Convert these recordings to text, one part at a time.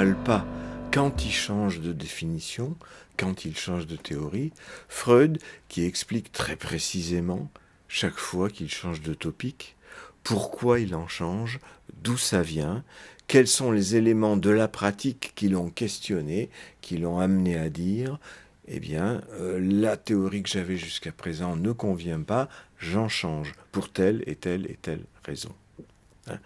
rigole pas quand il change de définition, quand il change de théorie. Freud qui explique très précisément, chaque fois qu'il change de topic, pourquoi il en change, d'où ça vient, quels sont les éléments de la pratique qui l'ont questionné, qui l'ont amené à dire, eh bien, la théorie que j'avais jusqu'à présent ne convient pas, j'en change pour telle et telle et telle raison. Hein.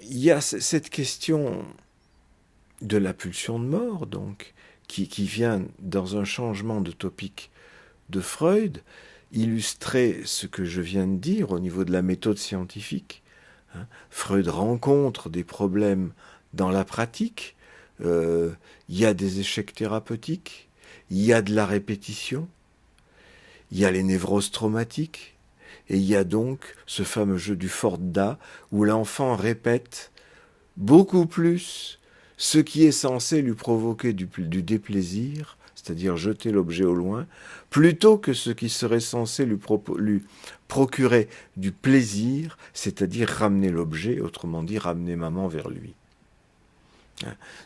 Il y a cette question de la pulsion de mort, donc, qui vient dans un changement de topic de Freud, illustrer ce que je viens de dire au niveau de la méthode scientifique. Hein. Freud rencontre des problèmes dans la pratique, il y a des échecs thérapeutiques, il y a de la répétition, il y a les névroses traumatiques, et il y a donc ce fameux jeu du Fort-Da où l'enfant répète beaucoup plus ce qui est censé lui provoquer du déplaisir, c'est-à-dire jeter l'objet au loin, plutôt que ce qui serait censé lui procurer du plaisir, c'est-à-dire ramener l'objet, autrement dit ramener maman vers lui.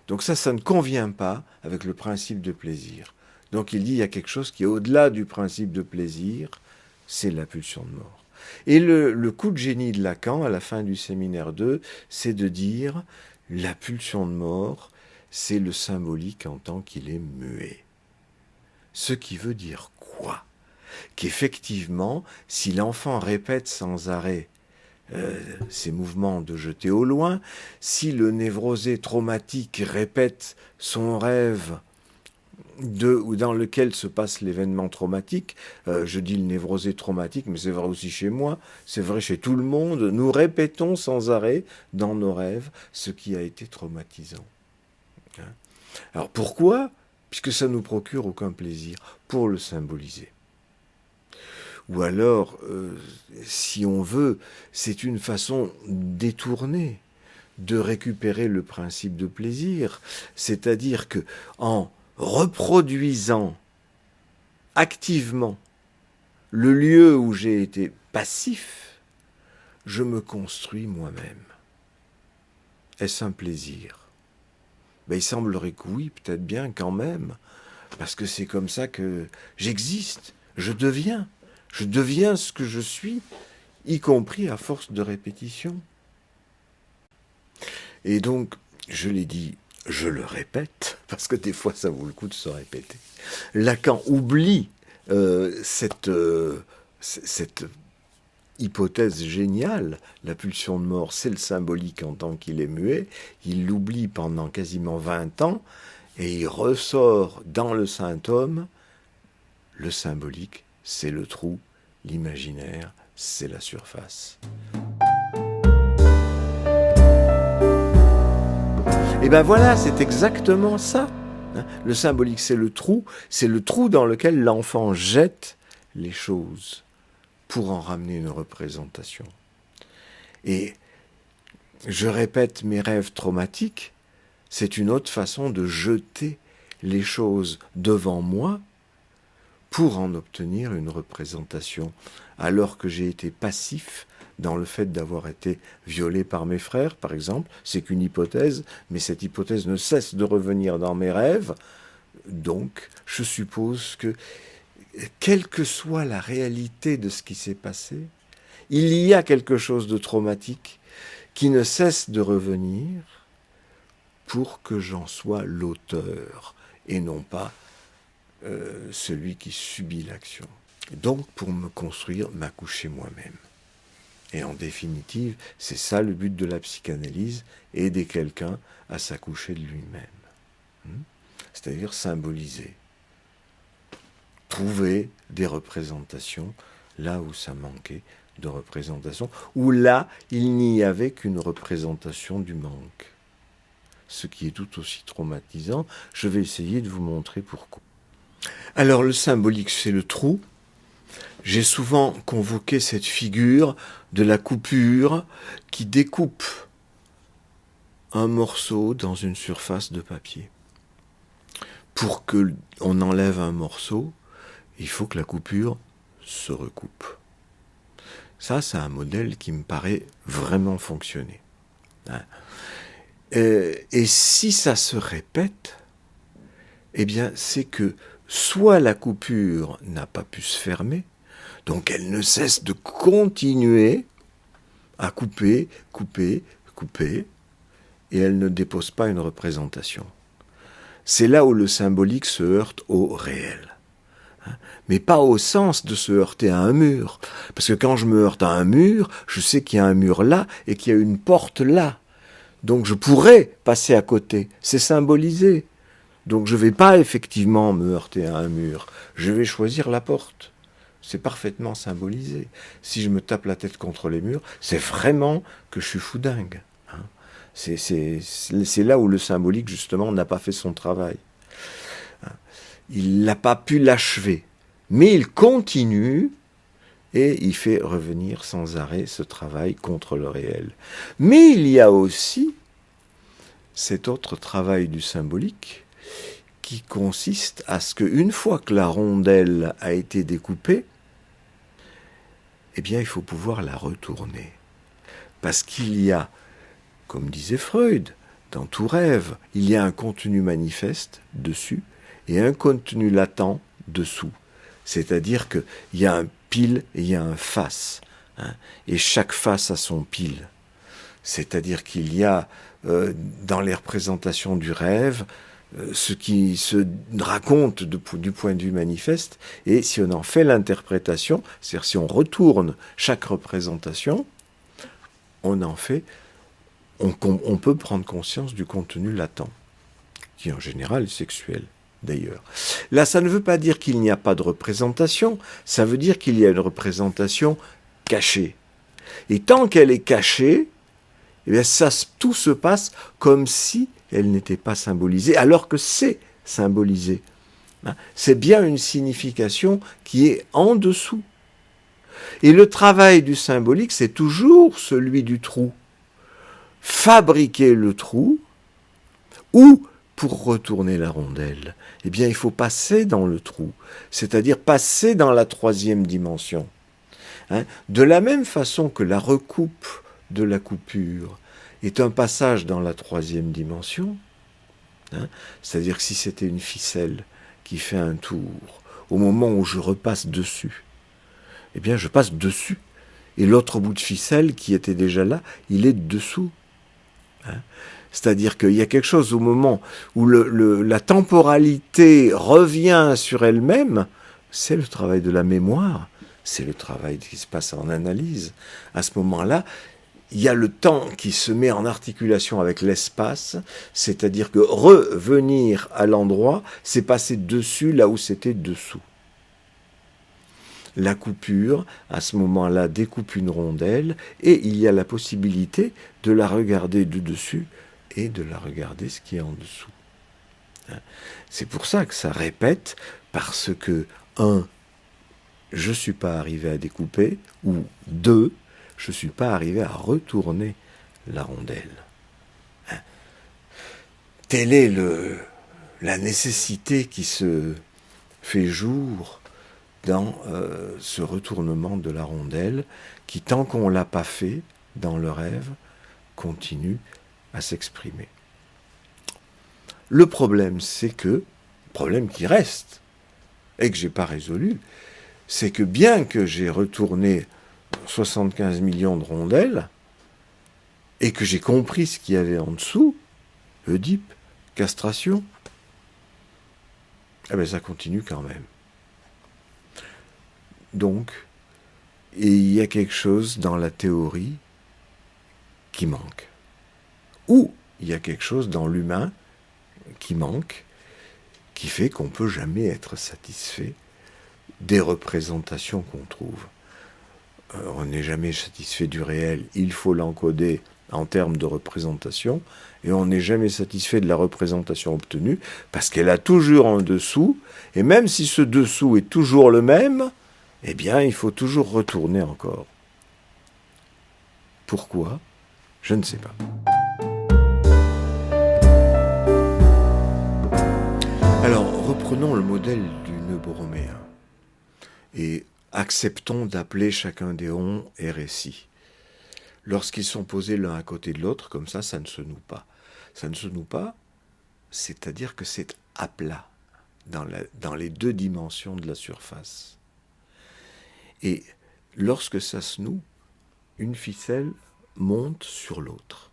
Donc ça ne convient pas avec le principe de plaisir. Donc il dit il y a quelque chose qui est au-delà du principe de plaisir, c'est la pulsion de mort. Et le coup de génie de Lacan, à la fin du séminaire 2, c'est de dire la pulsion de mort, c'est le symbolique en tant qu'il est muet. Ce qui veut dire quoi ? Qu'effectivement, si l'enfant répète sans arrêt ces mouvements de jeter au loin, si le névrosé traumatique répète son rêve dans lequel se passe l'événement traumatique, je dis le névrosé traumatique, mais c'est vrai aussi chez moi, c'est vrai chez tout le monde, nous répétons sans arrêt dans nos rêves ce qui a été traumatisant. Alors pourquoi ? Puisque ça ne nous procure aucun plaisir, pour le symboliser. Ou alors, si on veut, c'est une façon détournée de récupérer le principe de plaisir, c'est-à-dire que en reproduisant activement le lieu où j'ai été passif, je me construis moi-même. Est-ce un plaisir ? Ben, il semblerait que oui, peut-être bien quand même, parce que c'est comme ça que j'existe, je deviens ce que je suis, y compris à force de répétition. Et donc, je l'ai dit, je le répète, parce que des fois ça vaut le coup de se répéter. Lacan oublie cette hypothèse géniale, la pulsion de mort, c'est le symbolique en tant qu'il est muet, il l'oublie pendant quasiment 20 ans, et il ressort dans le symptôme, le symbolique, c'est le trou, l'imaginaire, c'est la surface. Et ben voilà, c'est exactement ça. Le symbolique, c'est le trou dans lequel l'enfant jette les choses pour en ramener une représentation. Et je répète, mes rêves traumatiques, c'est une autre façon de jeter les choses devant moi pour en obtenir une représentation, alors que j'ai été passif dans le fait d'avoir été violé par mes frères, par exemple. C'est qu'une hypothèse, mais cette hypothèse ne cesse de revenir dans mes rêves. Donc, je suppose que, quelle que soit la réalité de ce qui s'est passé, il y a quelque chose de traumatique qui ne cesse de revenir pour que j'en sois l'auteur et non pas celui qui subit l'action. Donc, pour me construire, m'accoucher moi-même. Et en définitive, c'est ça le but de la psychanalyse, aider quelqu'un à s'accoucher de lui-même. C'est-à-dire symboliser. Trouver des représentations là où ça manquait de représentation, où là, il n'y avait qu'une représentation du manque. Ce qui est tout aussi traumatisant, je vais essayer de vous montrer pourquoi. Alors le symbolique, c'est le trou. J'ai souvent convoqué cette figure de la coupure qui découpe un morceau dans une surface de papier. Pour qu'on enlève un morceau, il faut que la coupure se recoupe. Ça, c'est un modèle qui me paraît vraiment fonctionner. hein. Et si ça se répète, eh bien, c'est que soit la coupure n'a pas pu se fermer, donc elle ne cesse de continuer à couper, couper, couper, et elle ne dépose pas une représentation. C'est là où le symbolique se heurte au réel. Mais pas au sens de se heurter à un mur. Parce que quand je me heurte à un mur, je sais qu'il y a un mur là et qu'il y a une porte là. Donc je pourrais passer à côté. C'est symbolisé. Donc je ne vais pas effectivement me heurter à un mur. Je vais choisir la porte. C'est parfaitement symbolisé. Si je me tape la tête contre les murs, c'est vraiment que je suis foudingue. C'est là où le symbolique, justement, n'a pas fait son travail. Il n'a pas pu l'achever. Mais il continue et il fait revenir sans arrêt ce travail contre le réel. Mais il y a aussi cet autre travail du symbolique qui consiste à ce qu'une fois que la rondelle a été découpée, eh bien, il faut pouvoir la retourner. Parce qu'il y a, comme disait Freud, dans tout rêve, il y a un contenu manifeste dessus et un contenu latent dessous. C'est-à-dire qu'il y a un pile et il y a un face. Et chaque face a son pile. C'est-à-dire qu'il y a, dans les représentations du rêve, ce qui se raconte du point de vue manifeste, et si on en fait l'interprétation, c'est-à-dire si on retourne chaque représentation, on peut prendre conscience du contenu latent, qui en général est sexuel. D'ailleurs. Là, ça ne veut pas dire qu'il n'y a pas de représentation, ça veut dire qu'il y a une représentation cachée. Et tant qu'elle est cachée, eh bien tout se passe comme si elle n'était pas symbolisée, alors que c'est symbolisé. C'est bien une signification qui est en dessous. Et le travail du symbolique, c'est toujours celui du trou. Fabriquer le trou, ou pour retourner la rondelle, eh bien, il faut passer dans le trou, c'est-à-dire passer dans la troisième dimension. De la même façon que la recoupe de la coupure est un passage dans la troisième dimension, c'est-à-dire que si c'était une ficelle qui fait un tour, au moment où je repasse dessus, eh bien, je passe dessus. Et l'autre bout de ficelle qui était déjà là, il est dessous. C'est-à-dire qu'il y a quelque chose au moment où la temporalité revient sur elle-même, c'est le travail de la mémoire, c'est le travail qui se passe en analyse. À ce moment-là, il y a le temps qui se met en articulation avec l'espace, c'est-à-dire que revenir à l'endroit, c'est passer dessus là où c'était dessous. La coupure, à ce moment-là, découpe une rondelle et il y a la possibilité de la regarder de dessus et de la regarder ce qui est en dessous. C'est pour ça que ça répète, parce que, 1, je ne suis pas arrivé à découper, ou 2, je ne suis pas arrivé à retourner la rondelle. Telle est la nécessité qui se fait jour dans ce retournement de la rondelle, qui, tant qu'on ne l'a pas fait dans le rêve, continue à s'exprimer. Le problème, problème qui reste, et que je n'ai pas résolu, c'est que bien que j'ai retourné 75 millions de rondelles, et que j'ai compris ce qu'il y avait en dessous, Oedipe, castration, eh bien ça continue quand même. Donc, il y a quelque chose dans la théorie qui manque. Ou il y a quelque chose dans l'humain qui manque, qui fait qu'on ne peut jamais être satisfait des représentations qu'on trouve. On n'est jamais satisfait du réel, il faut l'encoder en termes de représentation, et on n'est jamais satisfait de la représentation obtenue, parce qu'elle a toujours un dessous, et même si ce dessous est toujours le même, eh bien, il faut toujours retourner encore. Pourquoi ? Je ne sais pas. Alors, reprenons le modèle du nœud borroméen et acceptons d'appeler chacun des ondes RSI. lorsqu'ils sont posés l'un à côté de l'autre, comme ça ne se noue pas. Ça ne se noue pas, c'est-à-dire que c'est à plat dans les deux dimensions de la surface. Et lorsque ça se noue, une ficelle monte sur l'autre.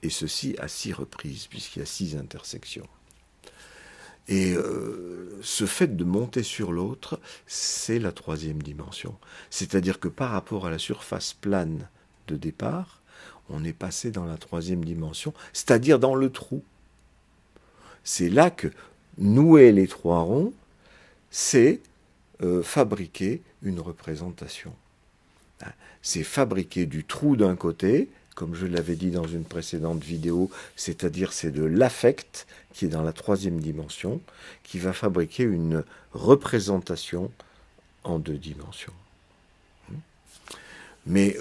Et ceci à 6 reprises, puisqu'il y a 6 intersections. Et ce fait de monter sur l'autre, c'est la troisième dimension. C'est-à-dire que par rapport à la surface plane de départ, on est passé dans la troisième dimension, c'est-à-dire dans le trou. C'est là que nouer les 3 ronds, c'est fabriquer une représentation. C'est fabriquer du trou d'un côté, comme je l'avais dit dans une précédente vidéo, c'est-à-dire c'est de l'affect qui est dans la troisième dimension, qui va fabriquer une représentation en 2 dimensions. Mais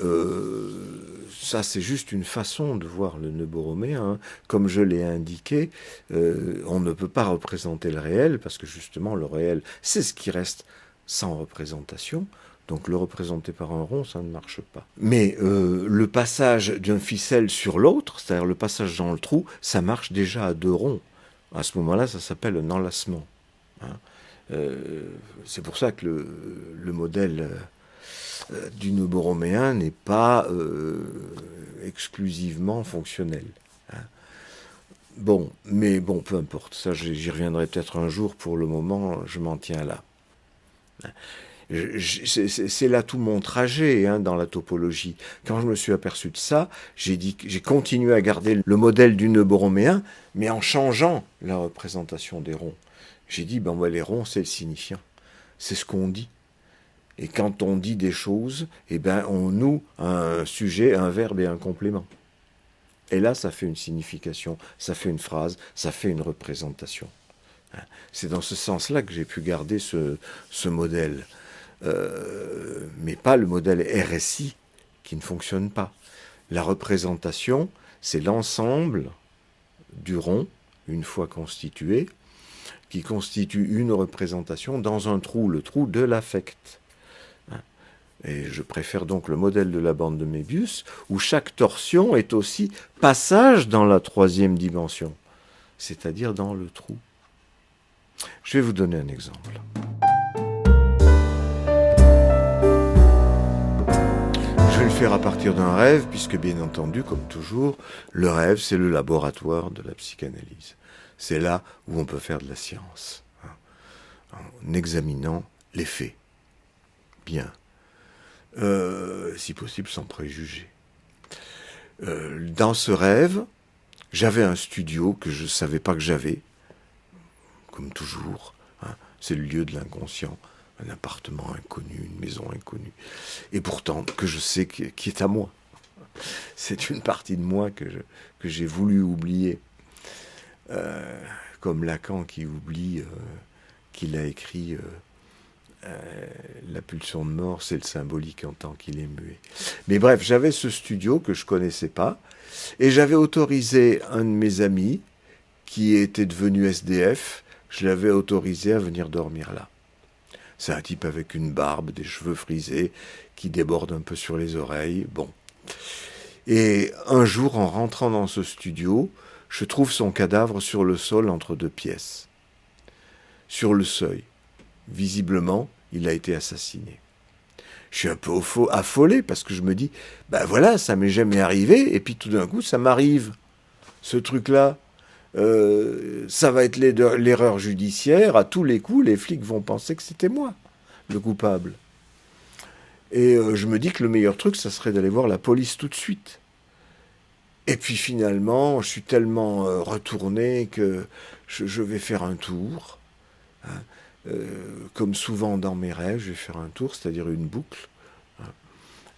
ça, c'est juste une façon de voir le nœud borroméen. Comme je l'ai indiqué, on ne peut pas représenter le réel, parce que justement, le réel, c'est ce qui reste sans représentation. Donc le représenter par un rond, ça ne marche pas. Mais le passage d'une ficelle sur l'autre, c'est-à-dire le passage dans le trou, ça marche déjà à 2 ronds. À ce moment-là, ça s'appelle un enlacement. C'est pour ça que le modèle du nœud borroméen n'est pas exclusivement fonctionnel. Bon, mais bon, peu importe. Ça, j'y reviendrai peut-être un jour. Pour le moment, je m'en tiens là. C'est là tout mon trajet dans la topologie. Quand je me suis aperçu de ça, j'ai continué à garder le modèle du nœud borroméen, mais en changeant la représentation des ronds. J'ai dit, les ronds, c'est le signifiant. C'est ce qu'on dit. Et quand on dit des choses, on noue un sujet, un verbe et un complément. Et là, ça fait une signification, ça fait une phrase, ça fait une représentation. C'est dans ce sens-là que j'ai pu garder ce modèle. Mais pas le modèle RSI qui ne fonctionne pas. La représentation, c'est l'ensemble du rond, une fois constitué, qui constitue une représentation dans un trou, le trou de l'affect. Et je préfère donc le modèle de la bande de Mébius, où chaque torsion est aussi passage dans la troisième dimension, c'est-à-dire dans le trou. Je vais vous donner un exemple. Je vais le faire à partir d'un rêve, puisque bien entendu, comme toujours, le rêve, c'est le laboratoire de la psychanalyse. C'est là où on peut faire de la science, en examinant les faits. Bien. Si possible sans préjugés. Dans ce rêve, j'avais un studio que je ne savais pas que j'avais, comme toujours. C'est le lieu de l'inconscient, un appartement inconnu, une maison inconnue. Et pourtant, que je sais qui est à moi. C'est une partie de moi que j'ai voulu oublier. Comme Lacan qui oublie qu'il a écrit... la pulsion de mort, c'est le symbolique en tant qu'il est muet. Mais bref, j'avais ce studio que je ne connaissais pas, et j'avais autorisé un de mes amis, qui était devenu SDF, je l'avais autorisé à venir dormir là. C'est un type avec une barbe, des cheveux frisés, qui débordent un peu sur les oreilles, bon. Et un jour, en rentrant dans ce studio, je trouve son cadavre sur le sol entre 2 pièces, sur le seuil. Visiblement, il a été assassiné. Je suis un peu affolé parce que je me dis, voilà, ça m'est jamais arrivé, et puis tout d'un coup, ça m'arrive. Ce truc-là, ça va être l'erreur judiciaire. À tous les coups, les flics vont penser que c'était moi, le coupable. Et je me dis que le meilleur truc, ça serait d'aller voir la police tout de suite. Et puis finalement, je suis tellement retourné que je vais faire un tour. Comme souvent dans mes rêves, je vais faire un tour, c'est-à-dire une boucle,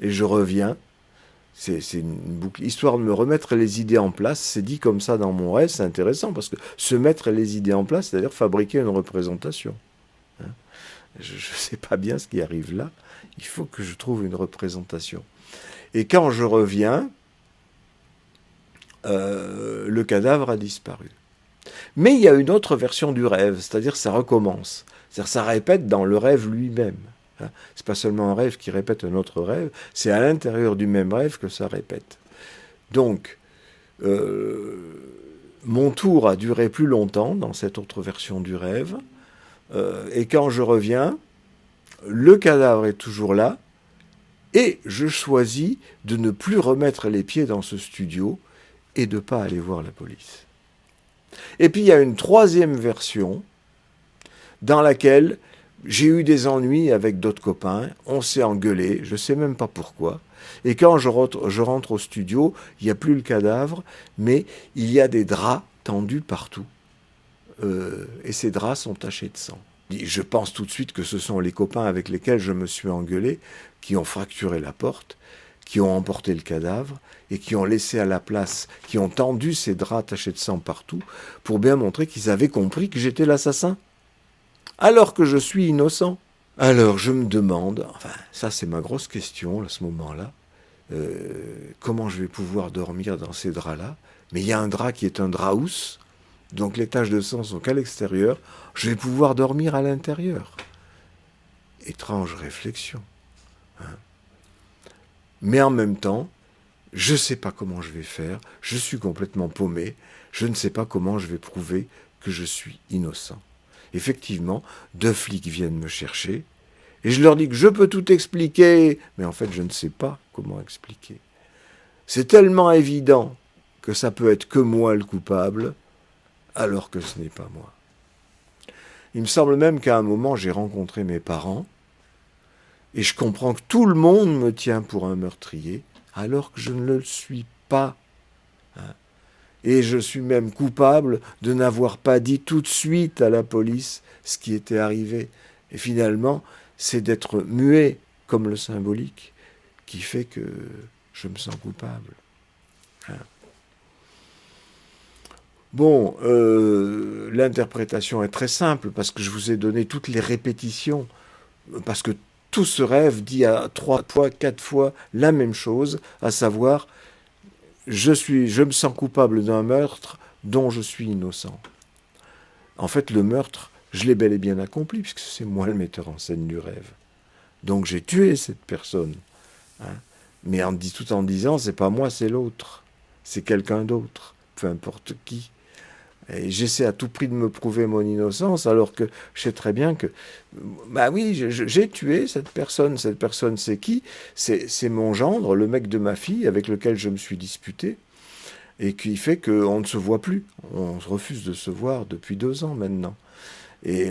et je reviens. C'est une boucle, histoire de me remettre les idées en place. C'est dit comme ça dans mon rêve, c'est intéressant, parce que se mettre les idées en place, c'est-à-dire fabriquer une représentation. Je ne sais pas bien ce qui arrive là, il faut que je trouve une représentation. Et quand je reviens, le cadavre a disparu. Mais il y a une autre version du rêve, c'est-à-dire ça recommence. C'est-à-dire ça répète dans le rêve lui-même. Hein. C'est pas seulement un rêve qui répète un autre rêve, c'est à l'intérieur du même rêve que ça répète. Donc, mon tour a duré plus longtemps dans cette autre version du rêve, et quand je reviens, le cadavre est toujours là, et je choisis de ne plus remettre les pieds dans ce studio et de ne pas aller voir la police. Et puis il y a une troisième version dans laquelle j'ai eu des ennuis avec d'autres copains, on s'est engueulé, je ne sais même pas pourquoi. Et quand je rentre au studio, il n'y a plus le cadavre, mais il y a des draps tendus partout. Et ces draps sont tachés de sang. Je pense tout de suite que ce sont les copains avec lesquels je me suis engueulé qui ont fracturé la porte, qui ont emporté le cadavre et qui ont laissé à la place, qui ont tendu ces draps tachés de sang partout pour bien montrer qu'ils avaient compris que j'étais l'assassin, alors que je suis innocent. Alors je me demande, enfin ça c'est ma grosse question à ce moment-là, comment je vais pouvoir dormir dans ces draps-là, mais il y a un drap qui est un drap housse, donc les taches de sang sont qu'à l'extérieur, je vais pouvoir dormir à l'intérieur. Étrange réflexion. Hein. Mais en même temps, je ne sais pas comment je vais faire, je suis complètement paumé, je ne sais pas comment je vais prouver que je suis innocent. Effectivement, 2 flics viennent me chercher, et je leur dis que je peux tout expliquer, mais en fait je ne sais pas comment expliquer. C'est tellement évident que ça peut être que moi le coupable, alors que ce n'est pas moi. Il me semble même qu'à un moment j'ai rencontré mes parents, et je comprends que tout le monde me tient pour un meurtrier, alors que je ne le suis pas. Et je suis même coupable de n'avoir pas dit tout de suite à la police ce qui était arrivé. Et finalement, c'est d'être muet comme le symbolique qui fait que je me sens coupable. Bon, l'interprétation est très simple parce que je vous ai donné toutes les répétitions, parce que tout ce rêve dit à 3 fois, 4 fois la même chose, à savoir je me sens coupable d'un meurtre dont je suis innocent. En fait, le meurtre, je l'ai bel et bien accompli, puisque c'est moi le metteur en scène du rêve. Donc j'ai tué cette personne. Hein. Mais tout en disant, c'est pas moi, c'est l'autre. C'est quelqu'un d'autre, peu importe qui. Et j'essaie à tout prix de me prouver mon innocence, alors que je sais très bien que, bah oui, j'ai tué cette personne. Cette personne, c'est qui? C'est mon gendre, le mec de ma fille, avec lequel je me suis disputé, et qui fait qu'on ne se voit plus. On refuse de se voir depuis 2 ans maintenant. Et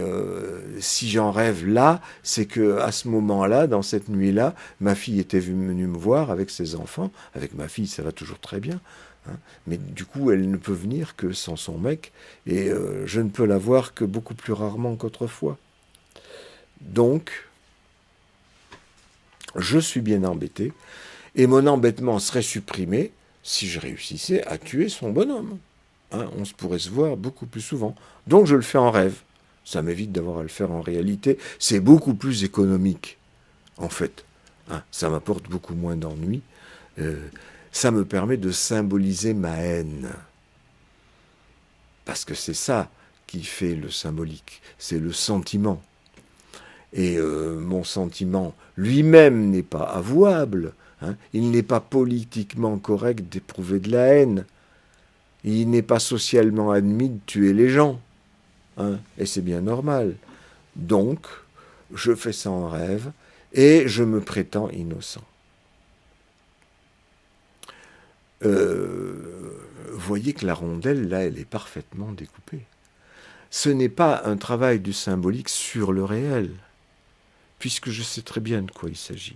si j'en rêve là, c'est que à ce moment-là, dans cette nuit-là, ma fille était venue me voir avec ses enfants. Avec ma fille, ça va toujours très bien. Hein. Mais du coup, elle ne peut venir que sans son mec. Et je ne peux la voir que beaucoup plus rarement qu'autrefois. Donc, je suis bien embêté. Et mon embêtement serait supprimé si je réussissais à tuer son bonhomme. Hein, on pourrait se voir beaucoup plus souvent. Donc, je le fais en rêve. Ça m'évite d'avoir à le faire en réalité. C'est beaucoup plus économique, en fait. Hein, ça m'apporte beaucoup moins d'ennuis. Ça me permet de symboliser ma haine. Parce que c'est ça qui fait le symbolique. C'est le sentiment. Et mon sentiment lui-même n'est pas avouable. Hein, il n'est pas politiquement correct d'éprouver de la haine. Il n'est pas socialement admis de tuer les gens. Hein, et c'est bien normal. Donc, je fais ça en rêve et je me prétends innocent. Vous voyez que la rondelle, là, elle est parfaitement découpée. Ce n'est pas un travail du symbolique sur le réel, puisque je sais très bien de quoi il s'agit.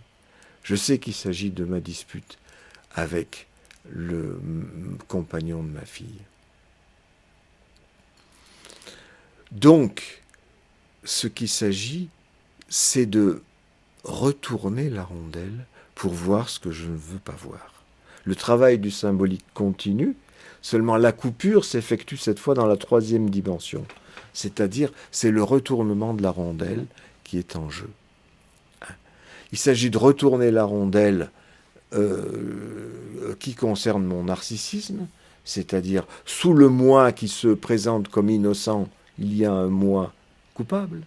Je sais qu'il s'agit de ma dispute avec le compagnon de ma fille. Donc, ce qu'il s'agit, c'est de retourner la rondelle pour voir ce que je ne veux pas voir. Le travail du symbolique continue, seulement la coupure s'effectue cette fois dans la 3e dimension. C'est-à-dire, c'est le retournement de la rondelle qui est en jeu. Il s'agit de retourner la rondelle qui concerne mon narcissisme, c'est-à-dire sous le moi qui se présente comme innocent, il y a un moi coupable.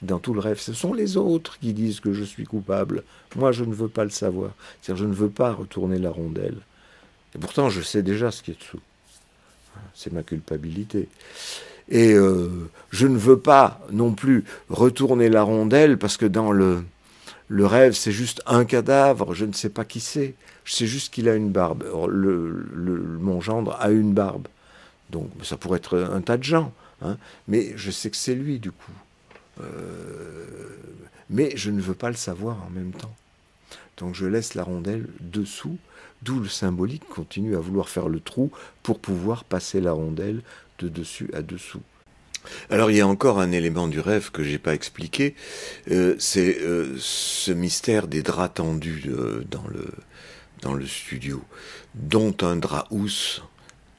Dans tout le rêve, ce sont les autres qui disent que je suis coupable. Moi, je ne veux pas le savoir. C'est-à-dire, je ne veux pas retourner la rondelle. Et pourtant, je sais déjà ce qui est dessous. C'est ma culpabilité. Et je ne veux pas non plus retourner la rondelle parce que dans le rêve, c'est juste un cadavre, je ne sais pas qui c'est. Je sais juste qu'il a une barbe. Or, mon gendre a une barbe. Donc ça pourrait être un tas de gens. Mais je sais que c'est lui, du coup. Mais je ne veux pas le savoir en même temps. Donc je laisse la rondelle dessous, d'où le symbolique continue à vouloir faire le trou pour pouvoir passer la rondelle de dessus à dessous. Alors il y a encore un élément du rêve que j'ai pas expliqué, c'est ce mystère des draps tendus dans le studio, dont un drap housse,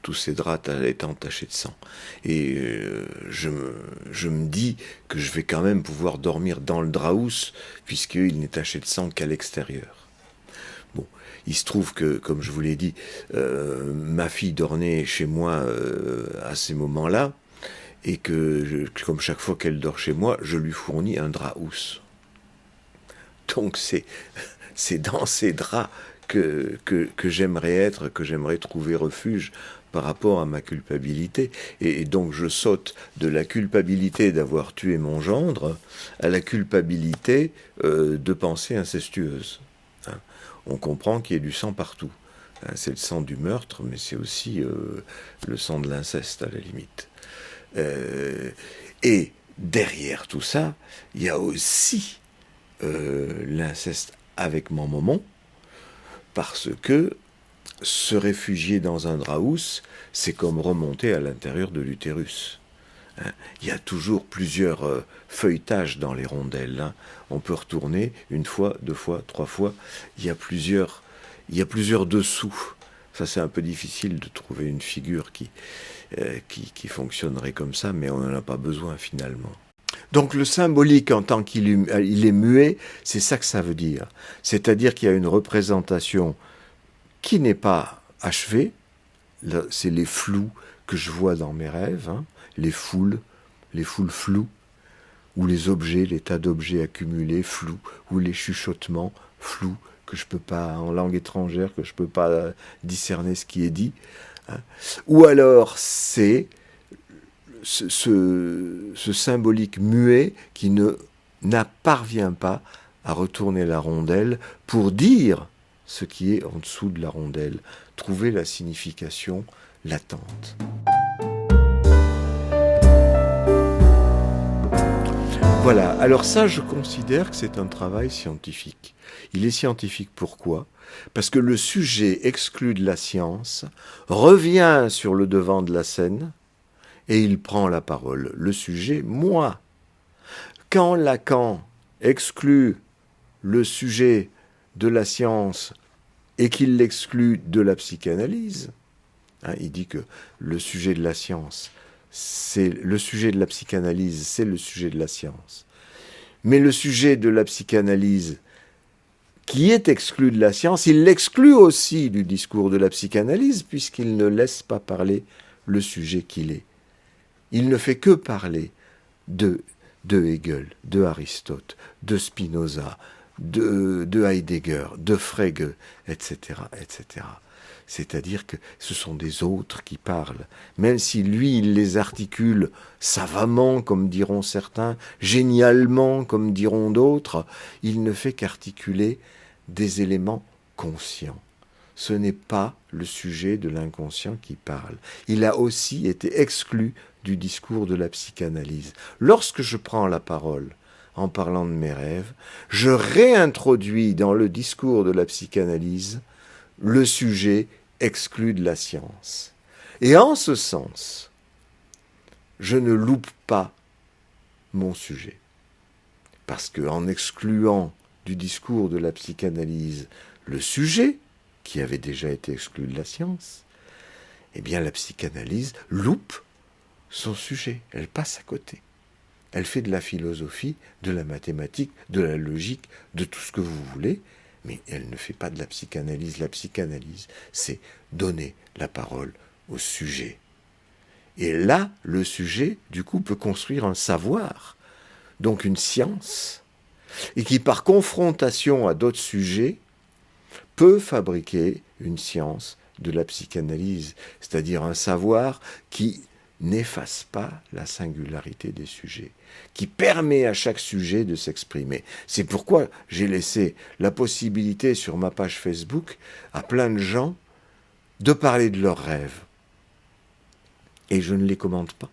tous ces draps étant tachés de sang. Et je me dis que je vais quand même pouvoir dormir dans le drap housse, puisqu'il n'est taché de sang qu'à l'extérieur. Bon, il se trouve que, comme je vous l'ai dit, ma fille dormait chez moi à ces moments-là, et que, comme chaque fois qu'elle dort chez moi, je lui fournis un drap housse. Donc c'est dans ces draps que j'aimerais être, que j'aimerais trouver refuge par rapport à ma culpabilité. Et donc je saute de la culpabilité d'avoir tué mon gendre à la culpabilité de pensée incestueuse. On comprend qu'il y a du sang partout. C'est le sang du meurtre, mais c'est aussi le sang de l'inceste à la limite. Et derrière tout ça, il y a aussi l'inceste avec mon maman, parce que se réfugier dans un drap housse, c'est comme remonter à l'intérieur de l'utérus. Il y a toujours plusieurs feuilletages dans les rondelles. On peut retourner une fois, 2 fois, 3 fois. Il y a plusieurs dessous. Ça, c'est un peu difficile de trouver une figure qui fonctionnerait comme ça, mais on n'en a pas besoin finalement. Donc le symbolique, en tant qu'il est muet, c'est ça que ça veut dire. C'est-à-dire qu'il y a une représentation qui n'est pas achevée. Là, c'est les flous que je vois dans mes rêves, les foules floues, ou les objets, les tas d'objets accumulés flous, ou les chuchotements flous que je peux pas, en langue étrangère, que je peux pas discerner ce qui est dit. Ou alors c'est ce symbolique muet qui n'apparvient pas à retourner la rondelle pour dire ce qui est en dessous de la rondelle, trouver la signification latente. Voilà, alors ça, je considère que c'est un travail scientifique. Il est scientifique pourquoi ? Parce que le sujet exclu de la science revient sur le devant de la scène et il prend la parole. Le sujet, moi. Quand Lacan exclut le sujet de la science et qu'il l'exclut de la psychanalyse, il dit que le sujet de la science, c'est le sujet de la psychanalyse, c'est le sujet de la science. Mais le sujet de la psychanalyse qui est exclu de la science, il l'exclut aussi du discours de la psychanalyse puisqu'il ne laisse pas parler le sujet qu'il est. Il ne fait que parler de Hegel, de Aristote, de Spinoza, de Heidegger, de Frege, etc., etc. C'est-à-dire que ce sont des autres qui parlent. Même si lui, il les articule savamment, comme diront certains, génialement, comme diront d'autres, il ne fait qu'articuler des éléments conscients. Ce n'est pas le sujet de l'inconscient qui parle. Il a aussi été exclu du discours de la psychanalyse. Lorsque je prends la parole en parlant de mes rêves, je réintroduis dans le discours de la psychanalyse le sujet exclu de la science. Et en ce sens, je ne loupe pas mon sujet. Parce qu'en excluant du discours de la psychanalyse le sujet, qui avait déjà été exclu de la science, eh bien la psychanalyse loupe son sujet, elle passe à côté. Elle fait de la philosophie, de la mathématique, de la logique, de tout ce que vous voulez, mais elle ne fait pas de la psychanalyse. La psychanalyse, c'est donner la parole au sujet. Et là, le sujet, du coup, peut construire un savoir donc une science, et qui par confrontation à d'autres sujets peut fabriquer une science de la psychanalyse, c'est-à-dire un savoir qui n'efface pas la singularité des sujets, qui permet à chaque sujet de s'exprimer. C'est pourquoi j'ai laissé la possibilité sur ma page Facebook à plein de gens de parler de leurs rêves. Et je ne les commente pas.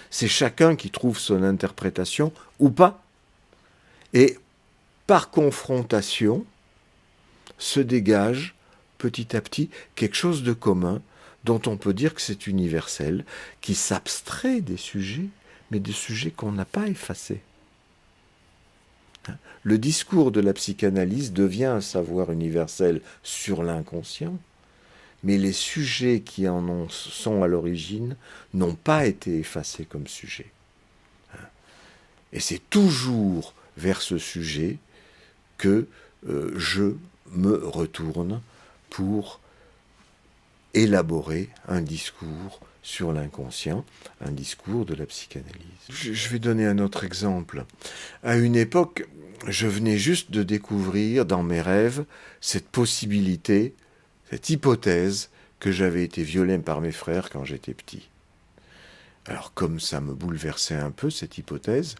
C'est chacun qui trouve son interprétation ou pas. Et par confrontation, se dégage petit à petit quelque chose de commun dont on peut dire que c'est universel, qui s'abstrait des sujets, mais des sujets qu'on n'a pas effacés. Le discours de la psychanalyse devient un savoir universel sur l'inconscient, mais les sujets qui en sont à l'origine n'ont pas été effacés comme sujets. Et c'est toujours vers ce sujet que je me retourne pour élaborer un discours sur l'inconscient, un discours de la psychanalyse. Je vais donner un autre exemple. À une époque, je venais juste de découvrir dans mes rêves cette possibilité, cette hypothèse que j'avais été violé par mes frères quand j'étais petit. Alors comme ça me bouleversait un peu cette hypothèse,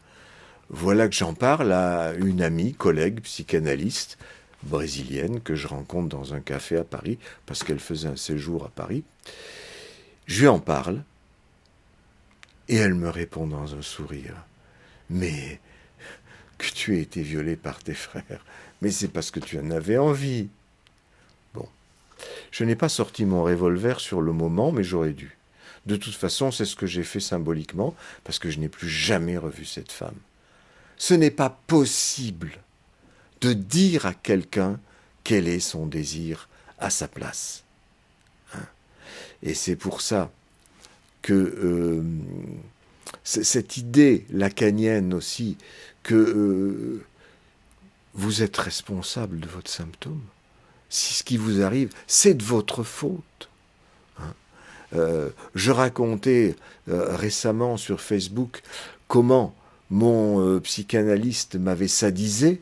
voilà que j'en parle à une amie, collègue, psychanalyste, brésilienne, que je rencontre dans un café à Paris, parce qu'elle faisait un séjour à Paris. Je lui en parle, et elle me répond dans un sourire. Mais que tu aies été violé par tes frères, mais c'est parce que tu en avais envie. Bon, je n'ai pas sorti mon revolver sur le moment, mais j'aurais dû. De toute façon, c'est ce que j'ai fait symboliquement, parce que je n'ai plus jamais revu cette femme. Ce n'est pas possible de dire à quelqu'un quel est son désir à sa place. Et c'est pour ça que cette idée lacanienne aussi, que vous êtes responsable de votre symptôme. Si ce qui vous arrive, c'est de votre faute. Je racontais récemment sur Facebook comment mon psychanalyste m'avait sadisé,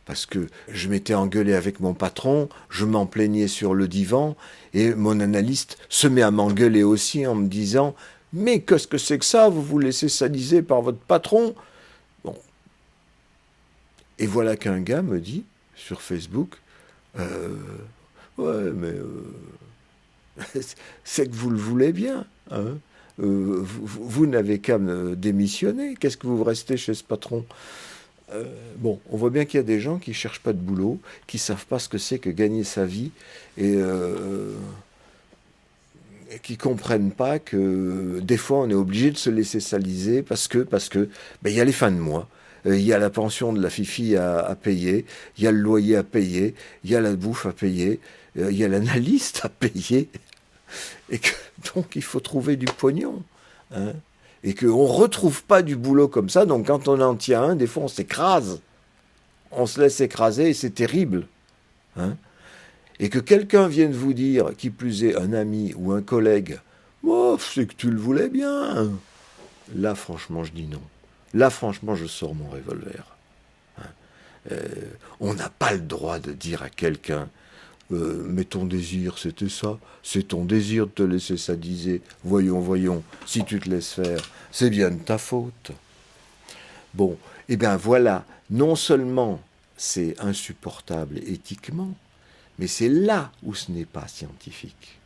parce que je m'étais engueulé avec mon patron, je m'en plaignais sur le divan, et mon analyste se met à m'engueuler aussi en me disant « Mais qu'est-ce que c'est que ça, vous vous laissez sadiser par votre patron ?» Bon. Et voilà qu'un gars me dit, sur Facebook, « Ouais, mais c'est que vous le voulez bien, hein. Vous n'avez qu'à me démissionner, qu'est-ce que vous restez chez ce patron ?» Bon, on voit bien qu'il y a des gens qui ne cherchent pas de boulot, qui ne savent pas ce que c'est que gagner sa vie, et qui ne comprennent pas que des fois on est obligé de se laisser saliser parce que ben, y a les fins de mois, il y a la pension de la fifi à payer, il y a le loyer à payer, il y a la bouffe à payer, il y a l'analyste à payer, et que donc il faut trouver du pognon, hein. Et qu'on ne retrouve pas du boulot comme ça, donc quand on en tient un, des fois on s'écrase. On se laisse écraser et c'est terrible. Hein. Et que quelqu'un vienne vous dire, qui plus est un ami ou un collègue, oh, c'est que tu le voulais bien. Là, franchement, je dis non. Là, franchement, je sors mon revolver. Hein. On n'a pas le droit de dire à quelqu'un, mais ton désir, c'était ça. C'est ton désir de te laisser sadiser. Voyons, si tu te laisses faire, c'est bien de ta faute. Bon, et bien voilà, non seulement c'est insupportable éthiquement, mais c'est là où ce n'est pas scientifique.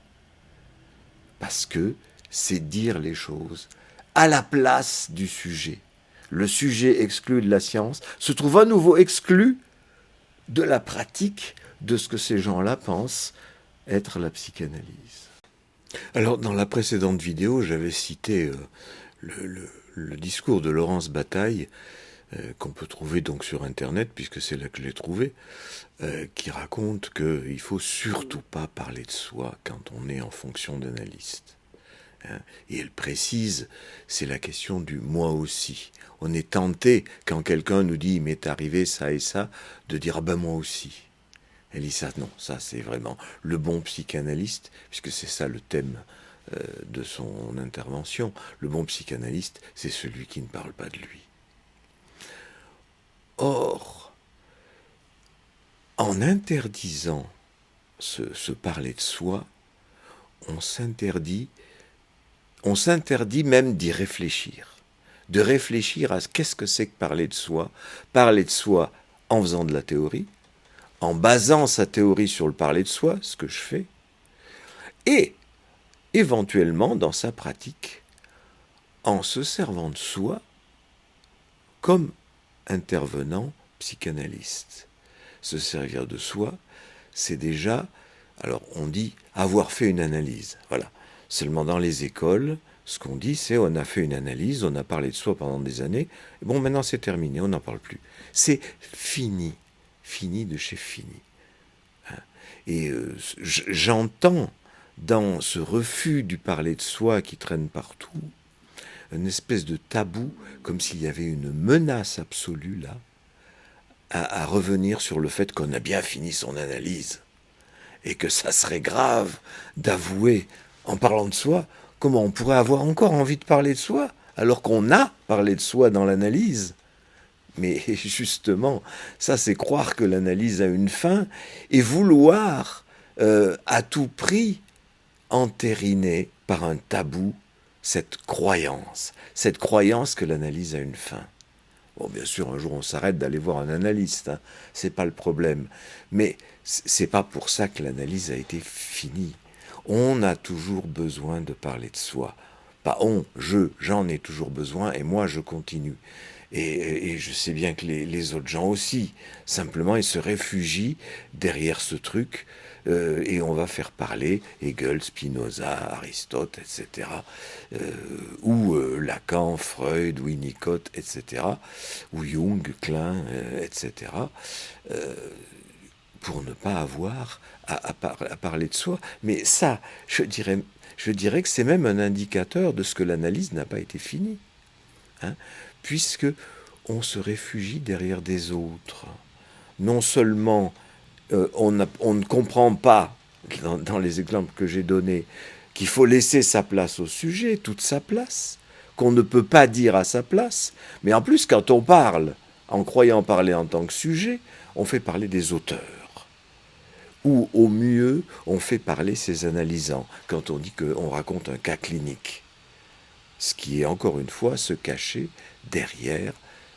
Parce que c'est dire les choses à la place du sujet. Le sujet exclu de la science se trouve à nouveau exclu de la pratique de ce que ces gens-là pensent être la psychanalyse. Alors, dans la précédente vidéo, j'avais cité le discours de Laurence Bataille, qu'on peut trouver donc sur Internet, puisque c'est là que je l'ai trouvé, qui raconte qu'il ne faut surtout pas parler de soi quand on est en fonction d'analyste. Hein, et elle précise, c'est la question du « moi aussi ». On est tenté, quand quelqu'un nous dit « il m'est arrivé ça et ça », de dire « ah ben moi aussi ». Elle dit ça, non, ça c'est vraiment le bon psychanalyste, puisque c'est ça le thème de son intervention. Le bon psychanalyste, c'est celui qui ne parle pas de lui. Or, en interdisant se parler de soi, on s'interdit même d'y réfléchir. De réfléchir à qu'est-ce que c'est que parler de soi en faisant de la théorie, en basant sa théorie sur le parler de soi, ce que je fais, et éventuellement dans sa pratique, en se servant de soi comme intervenant psychanalyste. Se servir de soi, c'est déjà, alors on dit avoir fait une analyse. Voilà. Seulement dans les écoles, ce qu'on dit, c'est on a fait une analyse, on a parlé de soi pendant des années, et bon, maintenant c'est terminé, on n'en parle plus. C'est fini, fini de chez fini. Et j'entends dans ce refus du parler de soi qui traîne partout, une espèce de tabou, comme s'il y avait une menace absolue là, à revenir sur le fait qu'on a bien fini son analyse, et que ça serait grave d'avouer, en parlant de soi, comment on pourrait avoir encore envie de parler de soi, alors qu'on a parlé de soi dans l'analyse. Mais justement, ça c'est croire que l'analyse a une fin, et vouloir à tout prix entériner par un tabou cette croyance que l'analyse a une fin. Bon, bien sûr, un jour on s'arrête d'aller voir un analyste, hein, c'est pas le problème. Mais c'est pas pour ça que l'analyse a été finie. On a toujours besoin de parler de soi. Pas on, j'en ai toujours besoin et moi je continue. Et je sais bien que les autres gens aussi. Simplement, ils se réfugient derrière ce truc et on va faire parler Hegel, Spinoza, Aristote, etc. Ou Lacan, Freud, Winnicott, etc. Ou Jung, Klein, etc. Pour ne pas avoir à parler de soi. Mais ça, je dirais que c'est même un indicateur de ce que l'analyse n'a pas été finie. Hein, puisque on se réfugie derrière des autres. Non seulement on ne comprend pas, dans les exemples que j'ai donnés, qu'il faut laisser sa place au sujet, toute sa place, qu'on ne peut pas dire à sa place, mais en plus, quand on parle, en croyant parler en tant que sujet, on fait parler des auteurs. Ou au mieux, on fait parler ses analysants, quand on dit qu'on raconte un cas clinique. Ce qui est encore une fois se cacher derrière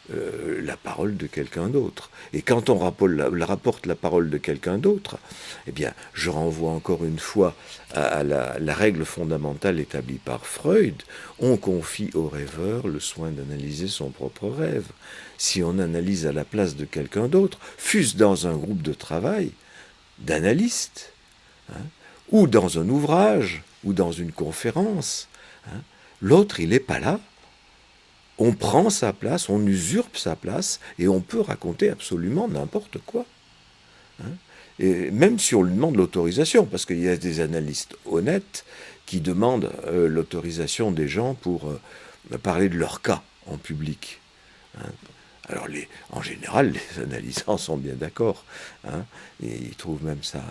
la parole de quelqu'un d'autre. Et quand on rapporte la parole de quelqu'un d'autre, eh bien, je renvoie encore une fois à la règle fondamentale établie par Freud, on confie au rêveur le soin d'analyser son propre rêve. Si on analyse à la place de quelqu'un d'autre, fût-ce dans un groupe de travail d'analystes, hein, ou dans un ouvrage, ou dans une conférence, hein, l'autre, il n'est pas là. On prend sa place, on usurpe sa place, et on peut raconter absolument n'importe quoi. Hein, et même si on lui demande l'autorisation, parce qu'il y a des analystes honnêtes qui demandent l'autorisation des gens pour parler de leur cas en public. Hein. Alors, en général, les analysants sont bien d'accord, hein, et ils trouvent même ça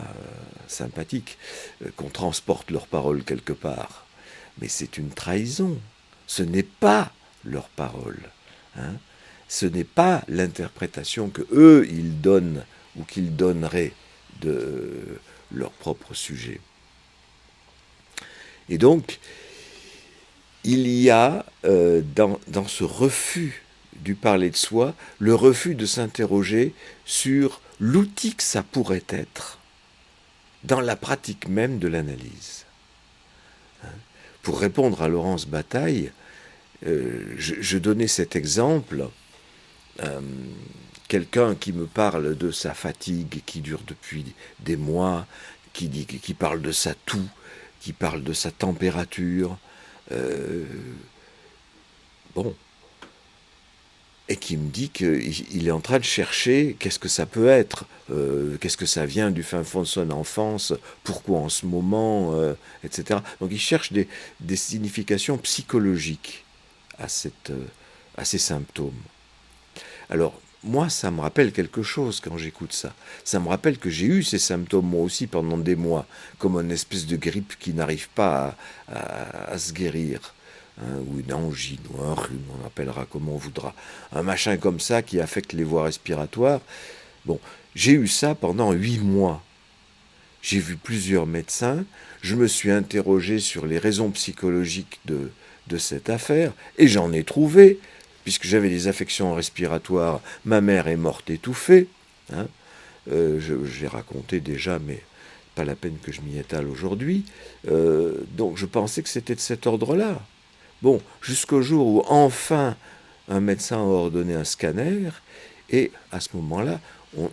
sympathique, qu'on transporte leurs paroles quelque part. Mais c'est une trahison. Ce n'est pas leur parole. Hein. Ce n'est pas l'interprétation que eux, ils donnent ou qu'ils donneraient de leur propre sujet. Et donc, il y a dans ce refus du parler de soi, le refus de s'interroger sur l'outil que ça pourrait être dans la pratique même de l'analyse. Pour répondre à Laurence Bataille, je donnais cet exemple, quelqu'un qui me parle de sa fatigue qui dure depuis des mois, qui parle de sa toux, qui parle de sa température, et qui me dit qu'il est en train de chercher qu'est-ce que ça peut être, qu'est-ce que ça vient du fin fond de son enfance, pourquoi en ce moment, etc. Donc il cherche des significations psychologiques à ces symptômes. Alors, moi, ça me rappelle quelque chose quand j'écoute ça. Ça me rappelle que j'ai eu ces symptômes moi aussi pendant des mois, comme une espèce de grippe qui n'arrive pas à se guérir. Hein, ou une angine, ou un rhume, on appellera comme on voudra. Un machin comme ça qui affecte les voies respiratoires. Bon, j'ai eu ça pendant 8 mois. J'ai vu plusieurs médecins, je me suis interrogé sur les raisons psychologiques de cette affaire, et j'en ai trouvé, puisque j'avais des affections respiratoires, ma mère est morte étouffée, hein, j'ai raconté déjà, mais pas la peine que je m'y étale aujourd'hui, donc je pensais que c'était de cet ordre-là. Bon, jusqu'au jour où enfin un médecin a ordonné un scanner, et à ce moment-là,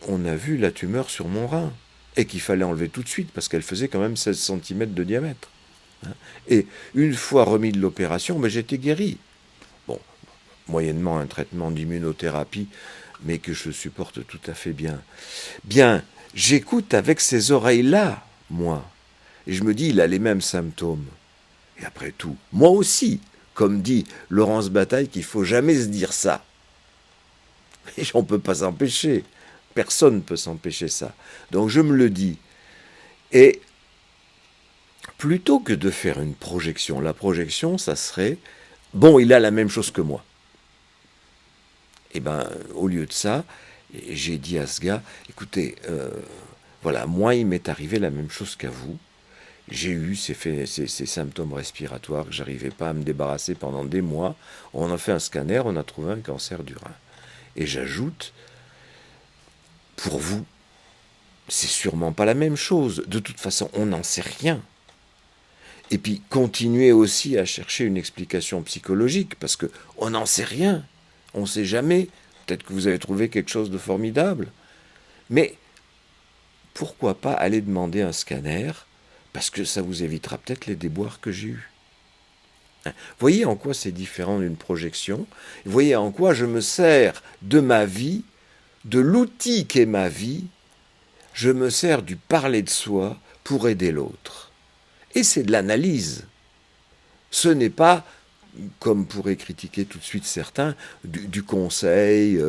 on a vu la tumeur sur mon rein, et qu'il fallait enlever tout de suite, parce qu'elle faisait quand même 16 cm de diamètre. Hein. Et une fois remis de l'opération, ben, j'étais guéri. Bon, moyennement un traitement d'immunothérapie, mais que je supporte tout à fait bien. Bien, j'écoute avec ces oreilles-là, moi. Et je me dis, il a les mêmes symptômes. Et après tout, moi aussi, comme dit Laurence Bataille, qu'il ne faut jamais se dire ça. Et on ne peut pas s'empêcher. Personne ne peut s'empêcher ça. Donc je me le dis. Et plutôt que de faire une projection, la projection, ça serait, bon, il a la même chose que moi. Et bien, au lieu de ça, j'ai dit à ce gars, écoutez, voilà, moi, il m'est arrivé la même chose qu'à vous. J'ai eu ces symptômes respiratoires que j'arrivais pas à me débarrasser pendant des mois. On a fait un scanner, on a trouvé un cancer du rein. Et j'ajoute, pour vous, c'est sûrement pas la même chose. De toute façon, on n'en sait rien. Et puis, continuez aussi à chercher une explication psychologique, parce qu'on n'en sait rien. On ne sait jamais. Peut-être que vous avez trouvé quelque chose de formidable. Mais pourquoi pas aller demander un scanner, parce que ça vous évitera peut-être les déboires que j'ai eus. Voyez en quoi c'est différent d'une projection. Voyez en quoi je me sers de ma vie, de l'outil qu'est ma vie. Je me sers du parler de soi pour aider l'autre. Et c'est de l'analyse. Ce n'est pas, comme pourraient critiquer tout de suite certains, du conseil,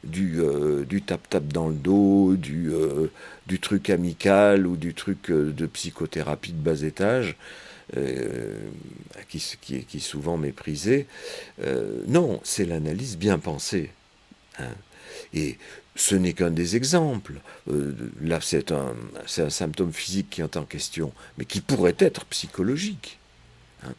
du tap-tap dans le dos, du truc amical ou du truc de psychothérapie de bas étage, qui est souvent méprisé. Non, c'est l'analyse bien pensée. Hein. Et ce n'est qu'un des exemples. Là, c'est un symptôme physique qui est en question, mais qui pourrait être psychologique. Hein.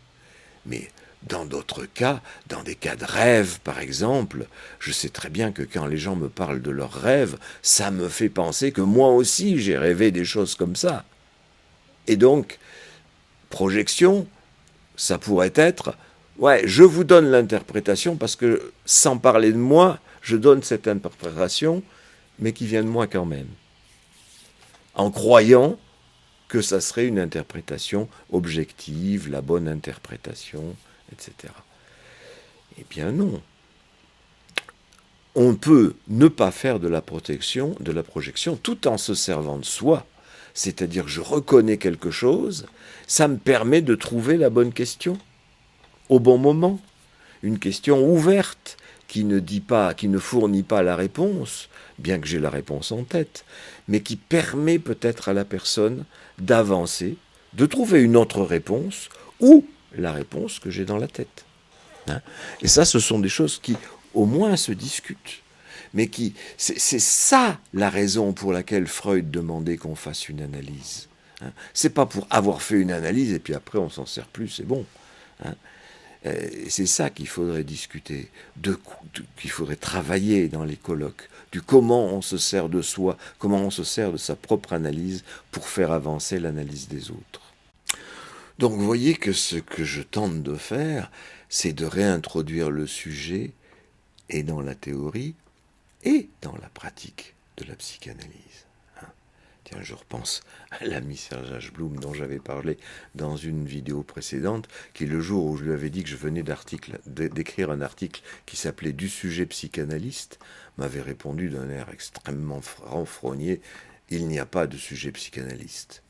Mais dans d'autres cas, dans des cas de rêve, par exemple, je sais très bien que quand les gens me parlent de leurs rêves, ça me fait penser que moi aussi, j'ai rêvé des choses comme ça. Et donc, projection, ça pourrait être, ouais, je vous donne l'interprétation parce que, sans parler de moi, je donne cette interprétation, mais qui vient de moi quand même. En croyant que ça serait une interprétation objective, la bonne interprétation, etc. Eh bien non. On peut ne pas faire de la projection tout en se servant de soi. C'est-à-dire que je reconnais quelque chose, ça me permet de trouver la bonne question au bon moment. Une question ouverte qui ne fournit pas la réponse, bien que j'ai la réponse en tête, mais qui permet peut-être à la personne d'avancer, de trouver une autre réponse ou la réponse que j'ai dans la tête. Hein. Et ça, ce sont des choses qui, au moins, se discutent. Mais c'est ça la raison pour laquelle Freud demandait qu'on fasse une analyse. Hein. C'est pas pour avoir fait une analyse et puis après on s'en sert plus, c'est bon. Hein. C'est ça qu'il faudrait discuter, qu'il faudrait travailler dans les colloques, du comment on se sert de soi, comment on se sert de sa propre analyse pour faire avancer l'analyse des autres. Donc vous voyez que ce que je tente de faire, c'est de réintroduire le sujet et dans la théorie et dans la pratique de la psychanalyse. Tiens, je repense à l'ami Serge H. Blum dont j'avais parlé dans une vidéo précédente, qui le jour où je lui avais dit que je venais d'écrire un article qui s'appelait « Du sujet psychanalyste », m'avait répondu d'un air extrêmement renfrogné « Il n'y a pas de sujet psychanalyste ».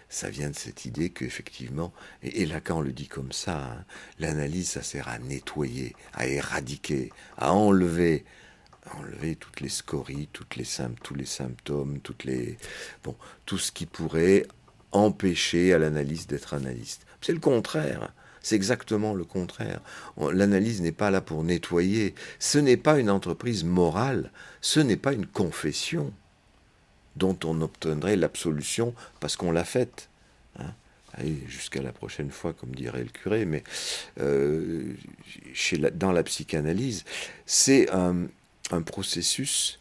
Ça vient de cette idée qu'effectivement, et Lacan le dit comme ça, hein, l'analyse, ça sert à nettoyer, à éradiquer, à enlever enlever toutes les scories, tous les symptômes, tout ce qui pourrait empêcher à l'analyse d'être analyste. C'est le contraire. C'est exactement le contraire. L'analyse n'est pas là pour nettoyer. Ce n'est pas une entreprise morale. Ce n'est pas une confession dont on obtiendrait l'absolution parce qu'on l'a faite. Hein. Allez, jusqu'à la prochaine fois, comme dirait le curé, mais dans la psychanalyse, c'est un processus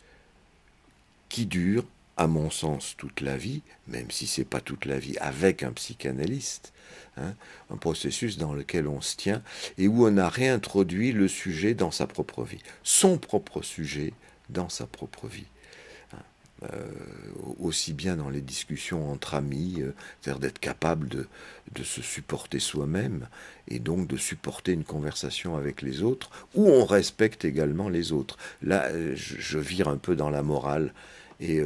qui dure, à mon sens, toute la vie, même si c'est pas toute la vie avec un psychanalyste, hein, un processus dans lequel on se tient et où on a réintroduit le sujet dans sa propre vie, son propre sujet dans sa propre vie. Aussi bien dans les discussions entre amis, c'est-à-dire d'être capable de se supporter soi-même et donc de supporter une conversation avec les autres, où on respecte également les autres. Là, je vire un peu dans la morale et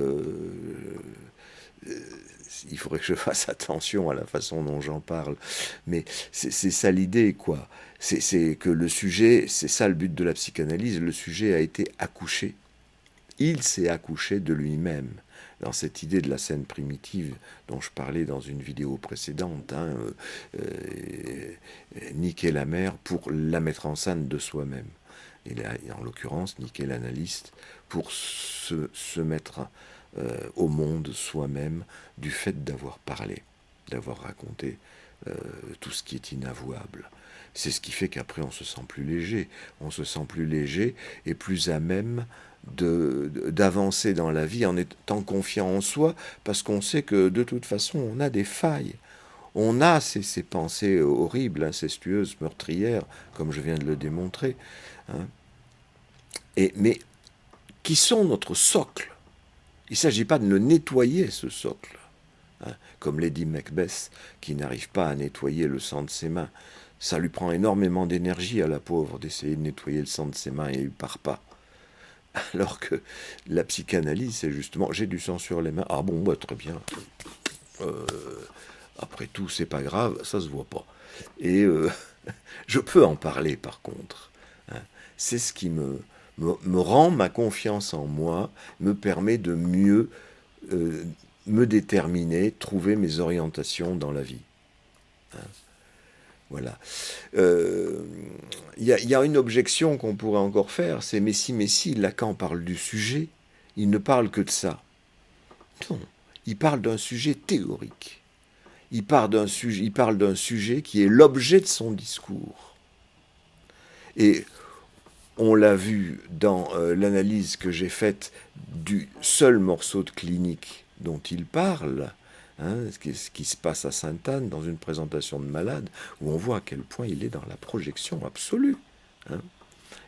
il faudrait que je fasse attention à la façon dont j'en parle. Mais c'est ça l'idée, quoi. C'est que le sujet, c'est ça le but de la psychanalyse, le sujet a été accouché. Il s'est accouché de lui-même, dans cette idée de la scène primitive dont je parlais dans une vidéo précédente, niquer la mère pour la mettre en scène de soi-même. Et là, en l'occurrence, niquer l'analyste pour se mettre au monde soi-même du fait d'avoir parlé, d'avoir raconté tout ce qui est inavouable. C'est ce qui fait qu'après on se sent plus léger. On se sent plus léger et plus à même d'avancer dans la vie en étant confiant en soi, parce qu'on sait que de toute façon on a des failles. On a ces pensées horribles, incestueuses, meurtrières, comme je viens de le démontrer, hein, mais qui sont notre socle. Il ne s'agit pas de le nettoyer, ce socle, hein, comme Lady Macbeth, qui n'arrive pas à nettoyer le sang de ses mains. Ça lui prend énormément d'énergie à la pauvre d'essayer de nettoyer le sang de ses mains et il ne part pas. Alors que la psychanalyse, c'est justement, j'ai du sang sur les mains. Ah bon, bah, très bien. Après tout, c'est pas grave, ça se voit pas. Et je peux en parler par contre. Hein. C'est ce qui me rend ma confiance en moi, me permet de mieux me déterminer, trouver mes orientations dans la vie. Hein. Voilà. Il y a une objection qu'on pourrait encore faire, c'est mais si, Lacan parle du sujet, il ne parle que de ça. Non, il parle d'un sujet théorique. Il parle d'un sujet qui est l'objet de son discours. Et on l'a vu dans l'analyse que j'ai faite du seul morceau de clinique dont il parle, hein, ce qui se passe à Sainte-Anne dans une présentation de malade, où on voit à quel point il est dans la projection absolue. Hein.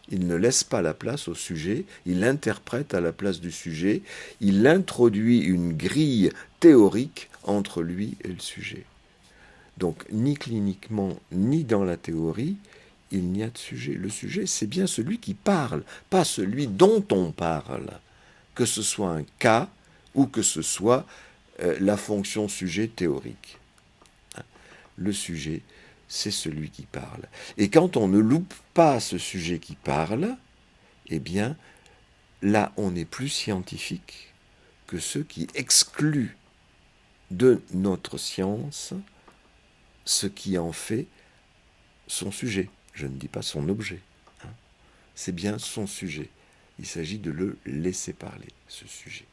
Il ne laisse pas la place au sujet, il interprète à la place du sujet, il introduit une grille théorique entre lui et le sujet. Donc, ni cliniquement, ni dans la théorie, il n'y a de sujet. Le sujet, c'est bien celui qui parle, pas celui dont on parle. Que ce soit un cas ou que ce soit la fonction sujet théorique. Le sujet, c'est celui qui parle. Et quand on ne loupe pas ce sujet qui parle, eh bien, là, on est plus scientifique que ceux qui excluent de notre science ce qui en fait son sujet. Je ne dis pas son objet. Hein. C'est bien son sujet. Il s'agit de le laisser parler, ce sujet.